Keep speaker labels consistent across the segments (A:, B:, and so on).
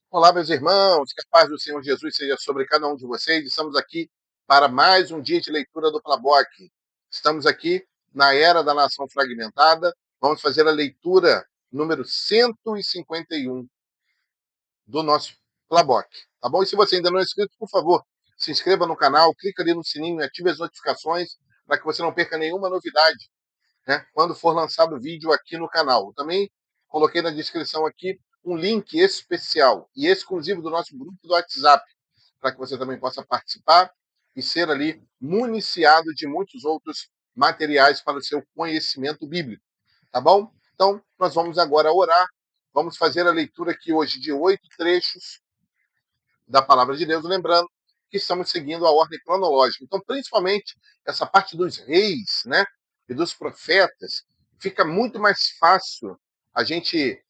A: Olá, meus irmãos, que a paz do Senhor Jesus seja sobre cada um de vocês. Estamos aqui para mais um dia de leitura do Plaboc. Estamos aqui na Era da Nação Fragmentada. Vamos fazer a leitura número 151 do nosso Plaboc. Tá bom? E se você ainda não é inscrito, por favor, se inscreva no canal, clica ali no sininho e ative as notificações para que você não perca nenhuma novidade, né, quando for lançado vídeo aqui no canal. Eu também coloquei na descrição aqui um link especial e exclusivo do nosso grupo do WhatsApp, para que você também possa participar e ser ali municiado de muitos outros materiais para o seu conhecimento bíblico, tá bom? Então, nós vamos agora orar, vamos fazer a leitura aqui hoje de 8 trechos da Palavra de Deus, lembrando que estamos seguindo a ordem cronológica. Então, principalmente essa parte dos reis, né, e dos profetas, fica muito mais fácil a gente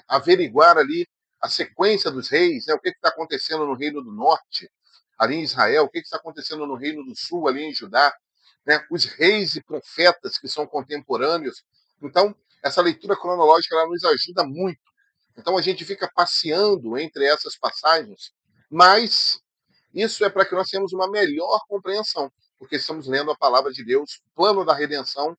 A: averiguar ali a sequência dos reis, né, o que está acontecendo no Reino do Norte, ali em Israel, o que está acontecendo no Reino do Sul, ali em Judá, né, os reis e profetas que são contemporâneos. Então, essa leitura cronológica ela nos ajuda muito. Então a gente fica passeando entre essas passagens, mas isso é para que nós tenhamos uma melhor compreensão, porque estamos lendo a palavra de Deus, o plano da redenção,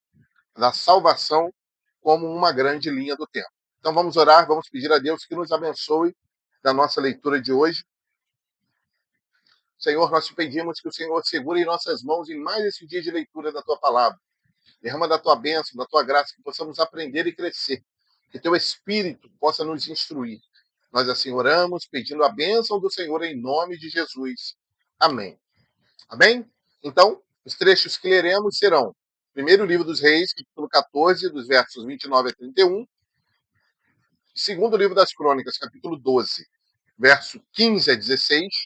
A: da salvação, como uma grande linha do tempo. Então vamos orar, vamos pedir a Deus que nos abençoe na nossa leitura de hoje. Senhor, nós te pedimos que o Senhor segure em nossas mãos em mais esse dia de leitura da tua palavra. Derrama da tua bênção, da tua graça, que possamos aprender e crescer. Que teu Espírito possa nos instruir. Nós assim oramos, pedindo a bênção do Senhor em nome de Jesus. Amém. Amém? Então, os trechos que leremos serão: primeiro livro dos Reis, capítulo 14, dos versos 29 a 31. Segundo livro das Crônicas, capítulo 12, verso 15 a 16.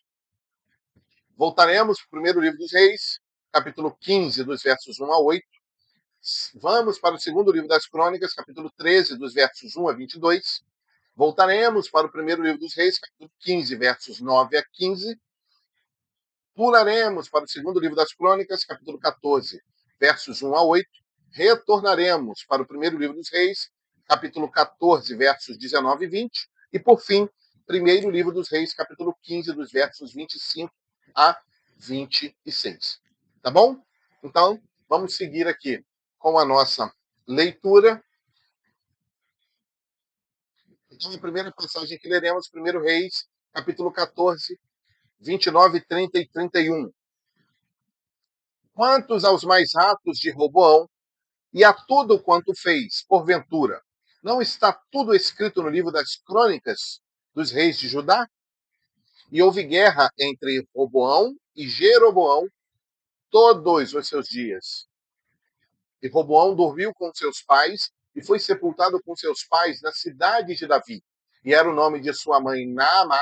A: Voltaremos para o primeiro livro dos Reis, capítulo 15, dos versos 1 a 8. Vamos para o segundo livro das Crônicas, capítulo 13, dos versos 1 a 22. Voltaremos para o primeiro livro dos Reis, capítulo 15, versos 9 a 15. Pularemos para o segundo livro das Crônicas, capítulo 14, versos 1 a 8. Retornaremos para o primeiro livro dos Reis, capítulo 14, versos 19 e 20. E, por fim, primeiro livro dos Reis, capítulo 15, dos versos 25 a 26. Tá bom? Então, vamos seguir aqui com a nossa leitura. Então, a primeira passagem que leremos, 1 Reis, capítulo 14, 29, 30 e 31. Quantos aos mais atos de Roboão e a tudo quanto fez, porventura, não está tudo escrito no livro das crônicas dos reis de Judá? E houve guerra entre Roboão e Jeroboão todos os seus dias. E Roboão dormiu com seus pais e foi sepultado com seus pais na cidade de Davi. E era o nome de sua mãe Naamá,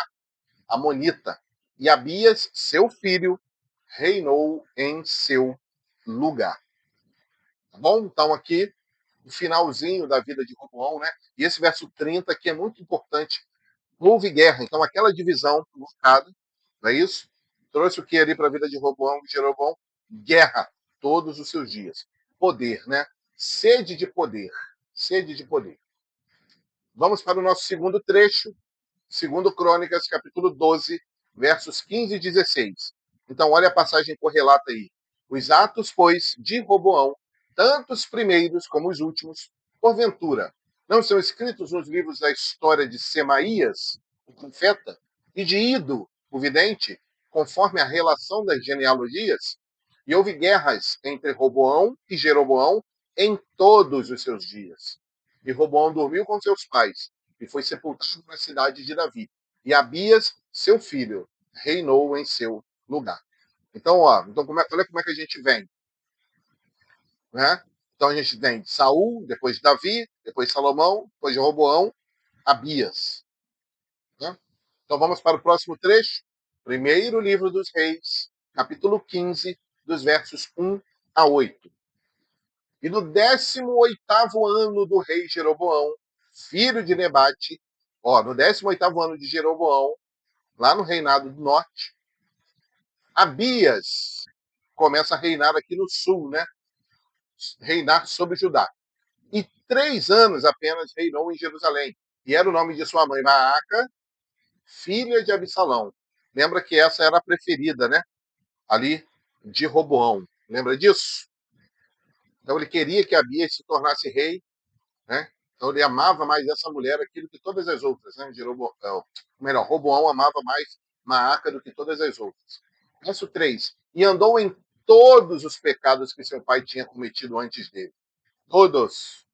A: Amonita. E Abias, seu filho, reinou em seu lugar. Tá bom? Então aqui, o finalzinho da vida de Roboão, né? E esse verso 30 aqui é muito importante. Houve guerra, então aquela divisão colocada, não é isso? Trouxe o que ali para a vida de Roboão e Jeroboão? Guerra, todos os seus dias. Poder, né? Sede de poder. Sede de poder. Vamos para o nosso segundo trecho, segundo Crônicas, capítulo 12, versos 15 e 16. Então, olha a passagem correlata aí. Os atos, pois, de Roboão, tanto os primeiros como os últimos, porventura, não são escritos nos livros da história de Semaías, o profeta, e de Ido, o vidente, conforme a relação das genealogias? E houve guerras entre Roboão e Jeroboão em todos os seus dias. E Roboão dormiu com seus pais e foi sepultado na cidade de Davi. E Abias, seu filho, reinou em seu lugar. Então, olha como é que a gente vem. Né? Então a gente tem Saul, depois Davi, depois Salomão, depois de Roboão, Abias. Né? Então vamos para o próximo trecho. Primeiro livro dos Reis, capítulo 15, dos versos 1 a 8. E no 18º ano do rei Jeroboão, filho de Nebate, no 18º ano de Jeroboão, lá no reinado do norte, Abias começa a reinar aqui no sul, né? Reinar sobre Judá. E 3 anos apenas reinou em Jerusalém. E era o nome de sua mãe, Maaca, filha de Absalão. Lembra que essa era a preferida, né? Ali de Roboão. Lembra disso? Então ele queria que Abias se tornasse rei, né? Então ele amava mais essa mulher aquilo que todas as outras, né? Melhor, Roboão amava mais Maaca do que todas as outras. Verso 3. E andou em todos os pecados que seu pai tinha cometido antes dele. Todos.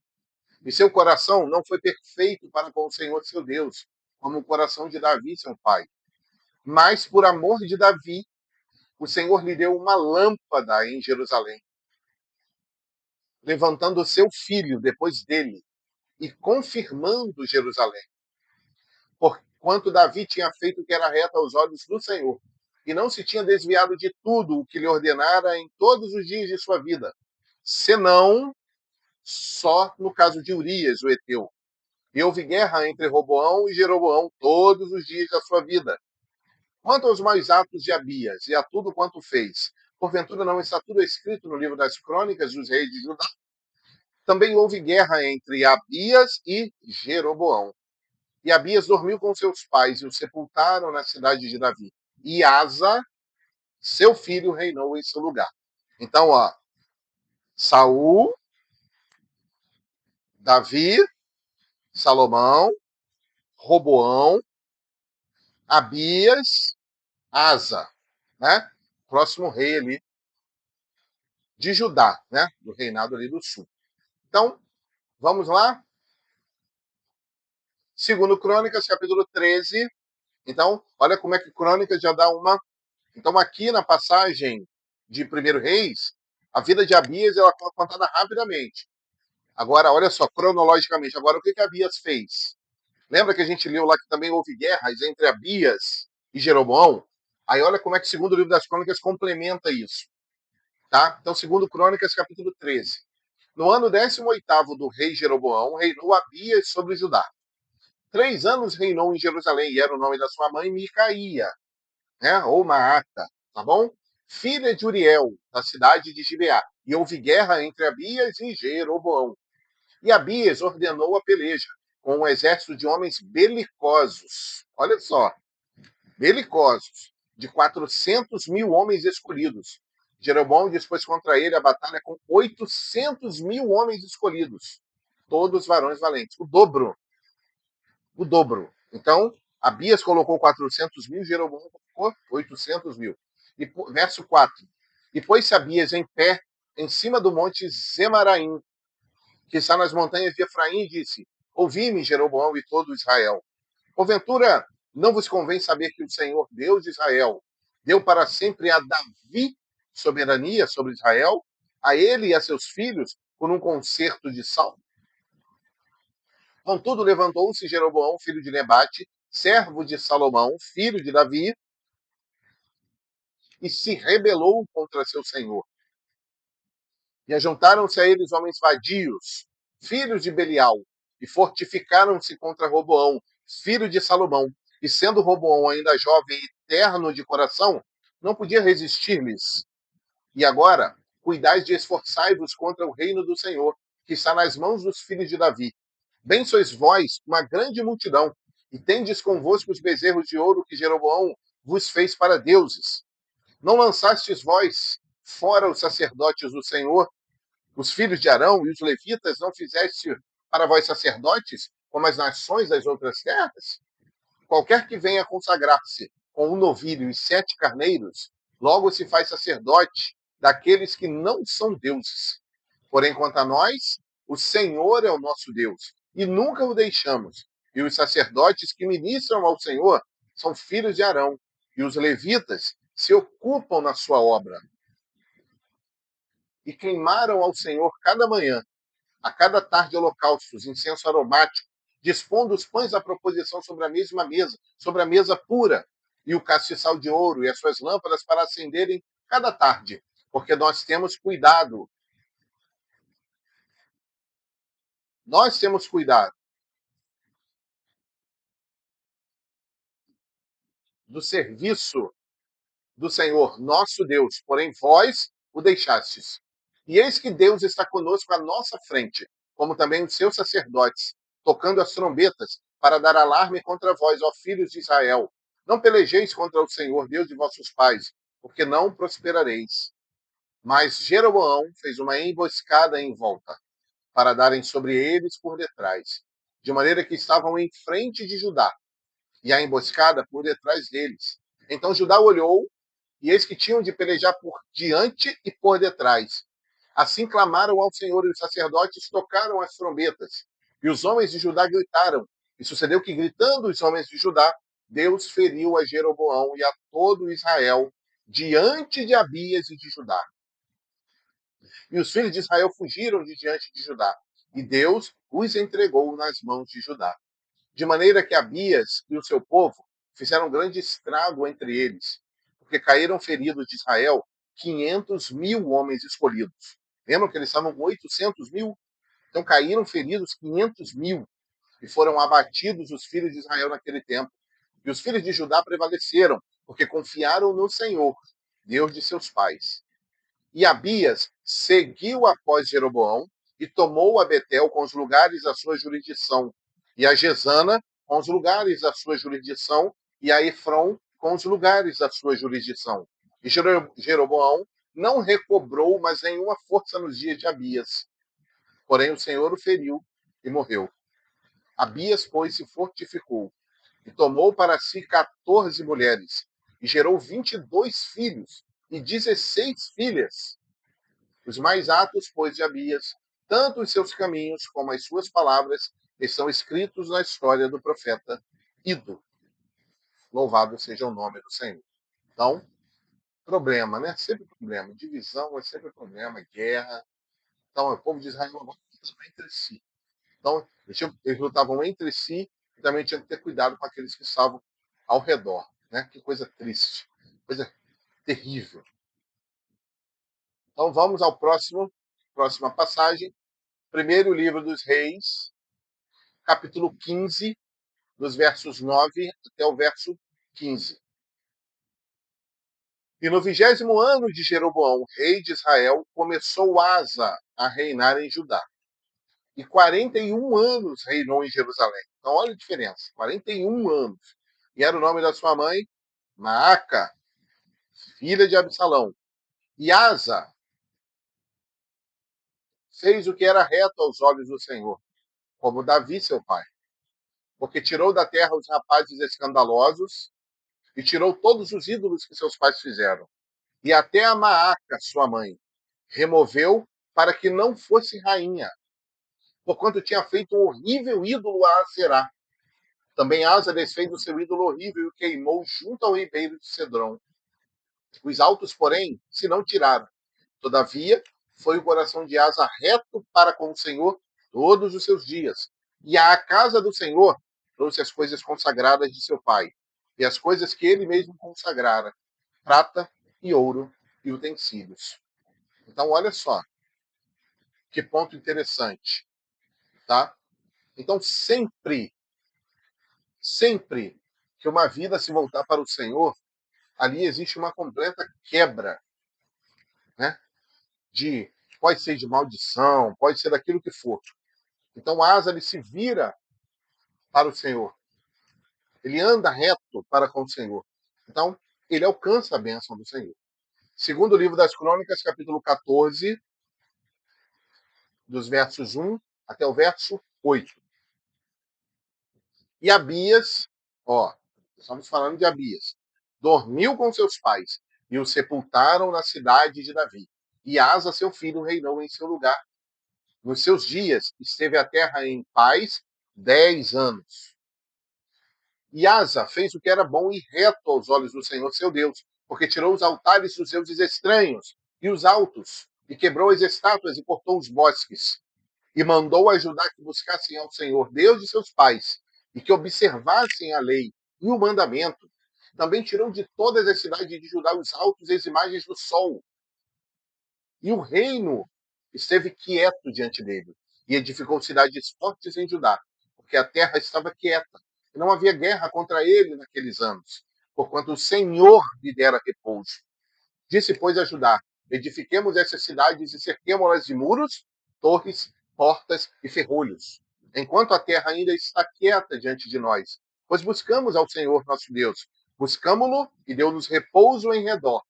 A: E seu coração não foi perfeito para com o Senhor seu Deus, como o coração de Davi, seu pai. Mas por amor de Davi, o Senhor lhe deu uma lâmpada em Jerusalém, levantando o seu filho depois dele e confirmando Jerusalém. Porquanto Davi tinha feito o que era reto aos olhos do Senhor, e não se tinha desviado de tudo o que lhe ordenara em todos os dias de sua vida, senão só no caso de Urias, o heteu. E houve guerra entre Roboão e Jeroboão todos os dias da sua vida. Quanto aos maus atos de Abias e a tudo quanto fez, porventura não está tudo escrito no livro das crônicas dos reis de Judá? Também houve guerra entre Abias e Jeroboão. E Abias dormiu com seus pais e o sepultaram na cidade de Davi. E Asa, seu filho, reinou em seu lugar. Então, ó, Saul, Davi, Salomão, Roboão, Abias, Asa, né? Próximo rei ali de Judá, né? Do reinado ali do sul. Então, vamos lá? Segundo Crônicas, capítulo 13. Então, olha como é que Crônicas já dá uma. Então, aqui na passagem de Primeiro Reis, a vida de Abias ela foi contada rapidamente. Agora, olha só, cronologicamente, agora o que Abias fez? Lembra que a gente leu lá que também houve guerras entre Abias e Jeroboão? Aí olha como é que o segundo livro das Crônicas complementa isso. Tá? Então, segundo Crônicas, capítulo 13. No ano 18º do rei Jeroboão, reinou Abias sobre Judá. 3 anos reinou em Jerusalém, e era o nome da sua mãe, Micaía, né? Ou Maata, tá bom? Filha de Uriel, da cidade de Gibeá. E houve guerra entre Abias e Jeroboão. E Abias ordenou a peleja, com um exército de homens belicosos. Olha só, belicosos, de 400 mil homens escolhidos. Jeroboão dispôs contra ele a batalha com 800 mil homens escolhidos, todos varões valentes, o dobro. O dobro. Então, Abias colocou 400 mil, Jeroboão colocou 800 mil. E, verso 4. E pôs-se Abias em pé, em cima do monte Zemaraim, que está nas montanhas de Efraim, e disse: Ouvi-me, Jeroboão e todo Israel. Porventura, não vos convém saber que o Senhor, Deus de Israel, deu para sempre a Davi soberania sobre Israel, a ele e a seus filhos, por um concerto de salmo? Contudo, levantou-se Jeroboão, filho de Nebate, servo de Salomão, filho de Davi, e se rebelou contra seu senhor. E ajuntaram-se a eles homens vadios, filhos de Belial, e fortificaram-se contra Roboão, filho de Salomão. E sendo Roboão ainda jovem e terno de coração, não podia resistir-lhes. E agora, cuidais de esforçai-vos contra o reino do Senhor, que está nas mãos dos filhos de Davi. Bem sois vós, uma grande multidão, e tendes convosco os bezerros de ouro que Jeroboão vos fez para deuses. Não lançastes vós fora os sacerdotes do Senhor, os filhos de Arão e os levitas, não fizeste para vós sacerdotes, como as nações das outras terras? Qualquer que venha consagrar-se com um novilho e 7 carneiros, logo se faz sacerdote daqueles que não são deuses. Porém, quanto a nós, o Senhor é o nosso Deus, e nunca o deixamos. E os sacerdotes que ministram ao Senhor são filhos de Arão, e os levitas se ocupam na sua obra. E queimaram ao Senhor cada manhã, a cada tarde holocaustos, incenso aromático, dispondo os pães da proposição sobre a mesma mesa, sobre a mesa pura, e o castiçal de ouro e as suas lâmpadas para acenderem cada tarde, porque nós temos cuidado do serviço do Senhor, nosso Deus, porém vós o deixastes. E eis que Deus está conosco à nossa frente, como também os seus sacerdotes, tocando as trombetas, para dar alarme contra vós, ó filhos de Israel. Não pelejeis contra o Senhor, Deus de vossos pais, porque não prosperareis. Mas Jeroboão fez uma emboscada em volta, para darem sobre eles por detrás, de maneira que estavam em frente de Judá, e a emboscada por detrás deles. Então Judá olhou, e eis que tinham de pelejar por diante e por detrás. Assim clamaram ao Senhor, e os sacerdotes tocaram as trombetas. E os homens de Judá gritaram. E sucedeu que, gritando os homens de Judá, Deus feriu a Jeroboão e a todo Israel diante de Abias e de Judá. E os filhos de Israel fugiram de diante de Judá. E Deus os entregou nas mãos de Judá. De maneira que Abias e o seu povo fizeram um grande estrago entre eles, porque caíram feridos de Israel 500.000 homens escolhidos. Lembram que eles estavam com 800.000? Então caíram feridos 500.000 e foram abatidos os filhos de Israel naquele tempo. E os filhos de Judá prevaleceram, porque confiaram no Senhor, Deus de seus pais. E Abias seguiu após Jeroboão e tomou a Betel com os lugares da sua jurisdição, e a Gesana com os lugares da sua jurisdição, e a Efron com os lugares da sua jurisdição. E Jeroboão não recobrou mais nenhuma força nos dias de Abias. Porém, o Senhor o feriu e morreu. Abias, pois, se fortificou e tomou para si 14 mulheres, e gerou 22 filhos e 16 filhas. Os mais atos, pois, de Abias, tanto os seus caminhos como as suas palavras, estão escritos na história do profeta Ido. Louvado seja o nome do Senhor. Então, problema, né? Sempre problema. Divisão é sempre problema, guerra. Então, o povo de Israel agora lutava entre si. Então, eles lutavam entre si e também tinham que ter cuidado com aqueles que estavam ao redor. Né? Que coisa triste, coisa terrível. Então, vamos ao próxima passagem. Primeiro livro dos Reis, capítulo 15, dos versos 9 até o verso 15. E no 20º ano de Jeroboão, rei de Israel, começou Asa a reinar em Judá. E 41 anos reinou em Jerusalém. Então, olha a diferença. 41 anos. E era o nome da sua mãe, Maaca, filha de Absalão. E Asa fez o que era reto aos olhos do Senhor, como Davi, seu pai. Porque tirou da terra os rapazes escandalosos e tirou todos os ídolos que seus pais fizeram. E até a Maaca, sua mãe, removeu para que não fosse rainha, porquanto tinha feito um horrível ídolo a Aserá. Também Asa desfez o seu ídolo horrível e o queimou junto ao ribeiro de Cedron. Os altos, porém, se não tiraram. Todavia, foi o coração de Asa reto para com o Senhor todos os seus dias. E à casa do Senhor trouxe as coisas consagradas de seu pai, e as coisas que ele mesmo consagrara, prata e ouro e utensílios. Então, olha só, que ponto interessante, tá? Então, sempre que uma vida se voltar para o Senhor, ali existe uma completa quebra, né? Pode ser de maldição, pode ser daquilo que for. Então, Asa ele se vira para o Senhor. Ele anda reto para com o Senhor. Então, ele alcança a bênção do Senhor. Segundo o livro das Crônicas, capítulo 14, dos versos 1 até o verso 8. E Abias, estamos falando de Abias, dormiu com seus pais e o sepultaram na cidade de Davi. E Asa, seu filho, reinou em seu lugar. Nos seus dias, esteve a terra em paz 10 anos. E Asa fez o que era bom e reto aos olhos do Senhor, seu Deus, porque tirou os altares dos deuses estranhos e os altos, e quebrou as estátuas e cortou os bosques. E mandou ajudar que buscassem ao Senhor, Deus de seus pais, e que observassem a lei e o mandamento. Também tirou de todas as cidades de Judá os altos e as imagens do sol. E o reino esteve quieto diante dele, e edificou cidades fortes em Judá, porque a terra estava quieta. E não havia guerra contra ele naqueles anos, porquanto o Senhor lhe dera repouso. Disse, pois, a Judá: edifiquemos essas cidades e cerquemo-las de muros, torres, portas e ferrolhos. enquanto a terra ainda está quieta diante de nós, pois buscamos ao Senhor nosso Deus. Buscamo-lo e deu-nos repouso em redor.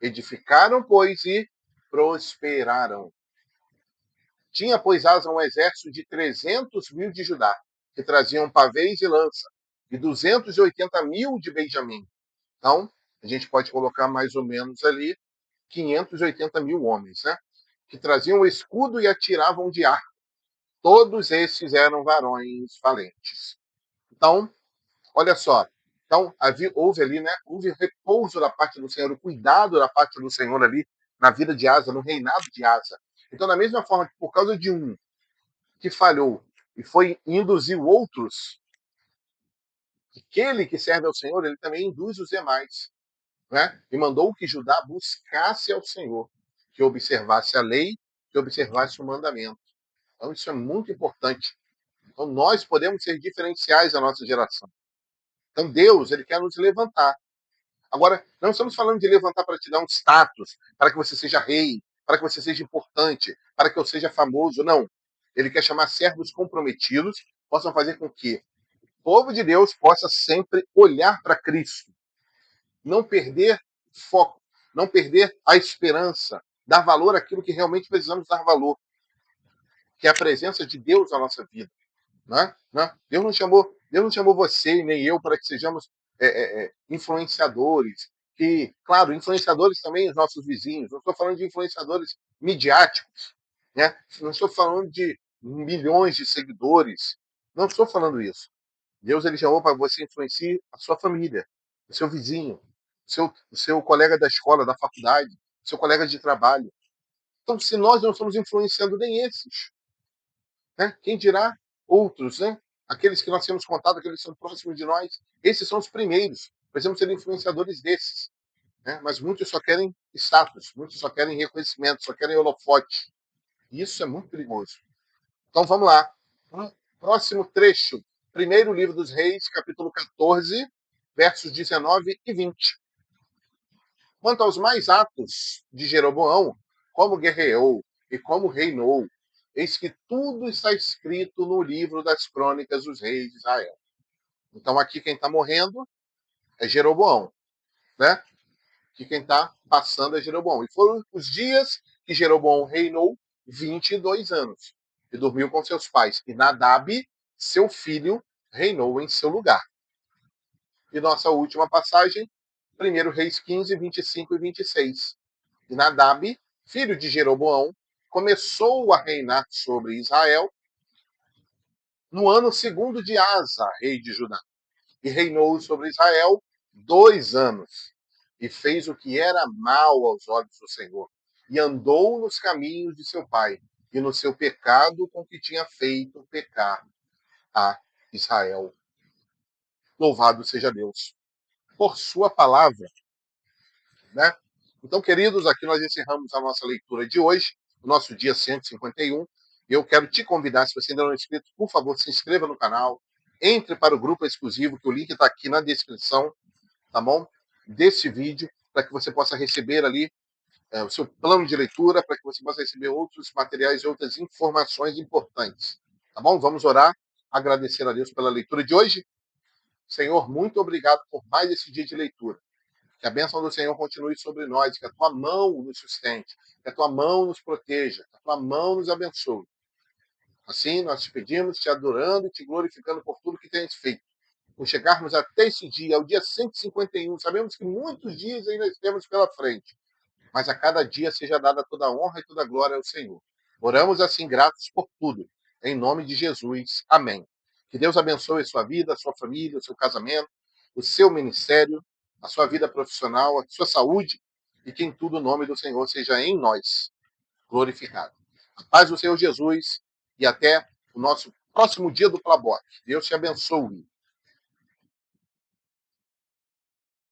A: Edificaram, pois, e prosperaram. Tinha, pois, Asa um exército de 300.000 de Judá, que traziam pavês e lança, e 280.000 de Benjamim. Então, a gente pode colocar mais ou menos ali 580.000 homens, né? Que traziam o escudo e atiravam de arco. Todos esses eram varões valentes. Então, olha só. Então, houve ali, né? Houve repouso da parte do Senhor, o cuidado da parte do Senhor ali na vida de Asa, no reinado de Asa. Então, da mesma forma que por causa de um que falhou e foi induziu outros, aquele que serve ao Senhor, ele também induz os demais, né? E mandou que Judá buscasse ao Senhor, que observasse a lei, que observasse o mandamento. Então, isso é muito importante. Então, nós podemos ser diferenciais da nossa geração. Então, Deus, ele quer nos levantar. Agora, não estamos falando de levantar para te dar um status, para que você seja rei, para que você seja importante, para que eu seja famoso. Não. Ele quer chamar servos comprometidos, possam fazer com que o povo de Deus possa sempre olhar para Cristo, não perder foco, não perder a esperança, dar valor àquilo que realmente precisamos dar valor, que é a presença de Deus na nossa vida. Né? Né? Deus não chamou você e nem eu para que sejamos influenciadores. Que, claro, influenciadores também os nossos vizinhos. Não estou falando de influenciadores midiáticos. Né? Não estou falando de milhões de seguidores. Não estou falando isso. Deus ele chamou para você influenciar a sua família, o seu vizinho, o seu colega da escola, da faculdade, o seu colega de trabalho. Então, se nós não estamos influenciando nem esses, né? Quem dirá outros, né? Aqueles que nós temos contato, aqueles que são próximos de nós, esses são os primeiros. Precisamos ser influenciadores desses. Né? Mas muitos só querem status, muitos só querem reconhecimento, só querem holofote. E isso é muito perigoso. Então vamos lá. Próximo trecho. Primeiro livro dos Reis, capítulo 14, versos 19 e 20. Quanto aos mais atos de Jeroboão, como guerreou e como reinou, eis que tudo está escrito no livro das crônicas dos reis de Israel. Então aqui quem está morrendo é Jeroboão, né? Aqui quem está passando é Jeroboão. E foram os dias que Jeroboão reinou 22 anos e dormiu com seus pais. E Nadab, seu filho, reinou em seu lugar. E nossa última passagem, 1 Reis 15, 25 e 26. E Nadab, filho de Jeroboão, começou a reinar sobre Israel no ano segundo de Asa, rei de Judá. E reinou sobre Israel 2 anos. E fez o que era mal aos olhos do Senhor. E andou nos caminhos de seu pai. E no seu pecado com que tinha feito pecar a Israel. Louvado seja Deus por sua palavra. Né? Então, queridos, aqui nós encerramos a nossa leitura de hoje, o nosso dia 151. Eu quero te convidar, se você ainda não é inscrito, por favor, se inscreva no canal, entre para o grupo exclusivo, que o link está aqui na descrição, tá bom? Desse vídeo, para que você possa receber ali o seu plano de leitura, para que você possa receber outros materiais e outras informações importantes. Tá bom? Vamos orar, agradecer a Deus pela leitura de hoje. Senhor, muito obrigado por mais esse dia de leitura. Que a bênção do Senhor continue sobre nós, que a tua mão nos sustente, que a tua mão nos proteja, que a tua mão nos abençoe. Assim, nós te pedimos, te adorando e te glorificando por tudo que tens feito. Por chegarmos até esse dia, ao dia 151, sabemos que muitos dias ainda temos pela frente, mas a cada dia seja dada toda a honra e toda a glória ao Senhor. Oramos assim, gratos por tudo. Em nome de Jesus. Amém. Que Deus abençoe a sua vida, a sua família, o seu casamento, o seu ministério, a sua vida profissional, a sua saúde, e que em tudo o nome do Senhor seja em nós glorificado. A paz do Senhor Jesus e até o nosso próximo dia do Plaboc. Deus te abençoe.